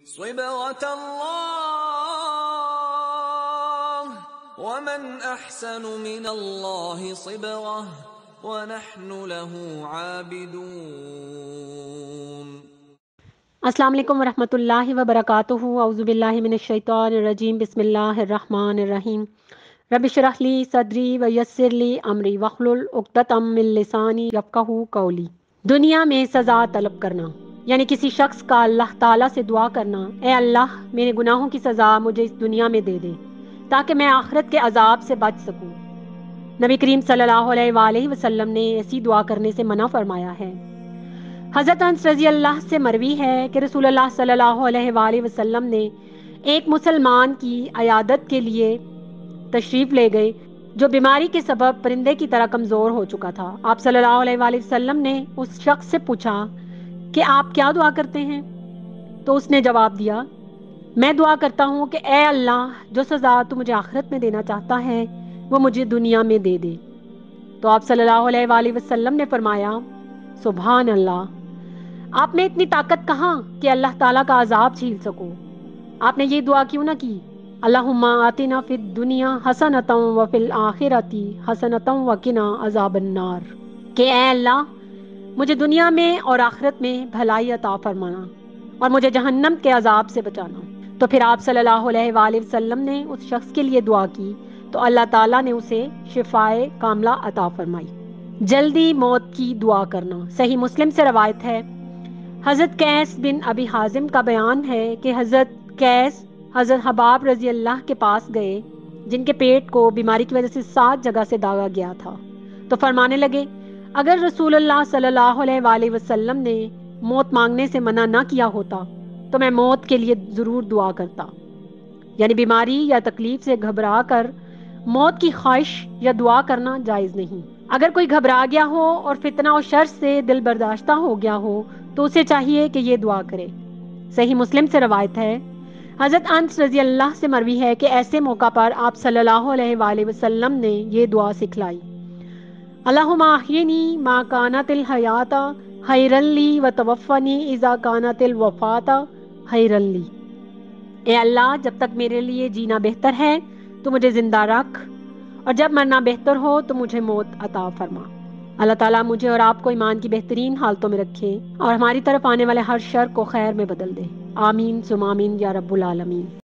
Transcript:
صبغة الله ومن أحسن من الله صبغة ونحن له عابدون۔ السلام علیکم ورحمۃ اللہ وبرکاتہ۔ اعوذ باللہ من الشیطان الرجیم، بسم اللہ الرحمن الرحیم۔ رب اشرح لی صدری ویسر لی امری واحلل عقدۃ من لسانی یفقہوا قولی۔ دنیا میں سزا طلب کرنا یعنی کسی شخص کا اللہ تعالیٰ سے دعا کرنا، اے اللہ میرے گناہوں کی سزا مجھے اس دنیا میں دے دے تاکہ میں آخرت کے عذاب سے بچ سکوں۔ نبی کریم صلی اللہ علیہ وآلہ وسلم نے ایسی دعا کرنے سے منع فرمایا ہے۔ حضرت انس رضی اللہ سے مروی ہے کہ رسول اللہ صلی اللہ علیہ وآلہ وسلم نے ایک مسلمان کی عیادت کے لیے تشریف لے گئے جو بیماری کے سبب پرندے کی طرح کمزور ہو چکا تھا۔ آپ صلی اللہ علیہ وآلہ وسلم نے اس شخص سے پوچھا کہ آپ کیا دعا کرتے ہیں؟ تو اس نے جواب دیا، میں دعا کرتا ہوں کہ اے اللہ جو سزا تو مجھے آخرت میں دینا چاہتا ہے وہ مجھے دنیا میں دے دے۔ تو آپ صلی اللہ علیہ وآلہ وسلم نے فرمایا، سبحان اللہ، آپ میں اتنی طاقت کہاں کہ اللہ تعالیٰ کا عذاب جھیل سکو؟ آپ نے یہ دعا کیوں نہ کی، اللہم آتنا فی الدنیا حسنۃ وفی الآخرۃ حسنۃ وقنا عذاب النار، کہ اے اللہ مجھے دنیا میں اور آخرت میں بھلائی عطا فرمانا اور مجھے جہنم کے عذاب سے بچانا۔ تو پھر آپ صلی اللہ علیہ وآلہ وسلم نے اس شخص کے لیے دعا کی تو اللہ تعالیٰ نے اسے شفائے کاملہ عطا فرمائی۔ جلدی موت کی دعا کرنا، صحیح مسلم سے روایت ہے، حضرت قیس بن ابی حازم کا بیان ہے کہ حضرت قیس حضرت حباب رضی اللہ کے پاس گئے جن کے پیٹ کو بیماری کی وجہ سے 7 جگہ سے داغا گیا تھا، تو فرمانے لگے اگر رسول اللہ صلی اللہ علیہ وآلہ وسلم نے موت مانگنے سے منع نہ کیا ہوتا تو میں موت کے لیے ضرور دعا کرتا۔ یعنی بیماری یا تکلیف سے گھبرا کر موت کی خواہش یا دعا کرنا جائز نہیں۔ اگر کوئی گھبرا گیا ہو اور فتنہ و شر سے دل برداشتہ ہو گیا ہو تو اسے چاہیے کہ یہ دعا کرے۔ صحیح مسلم سے روایت ہے، حضرت انس رضی اللہ سے مروی ہے کہ ایسے موقع پر آپ صلی اللہ علیہ وآلہ وسلم نے یہ دعا سکھلائی، اللہم احینی ما کانت الحیات خیرا لی وتوفنی اذا کانت الوفات خیرا لی، اے اللہ جب تک میرے لیے جینا بہتر ہے تو مجھے زندہ رکھ، اور جب مرنا بہتر ہو تو مجھے موت عطا فرما۔ اللہ تعالیٰ مجھے اور آپ کو ایمان کی بہترین حالتوں میں رکھے اور ہماری طرف آنے والے ہر شر کو خیر میں بدل دے، آمین ثم آمین یا رب العالمین۔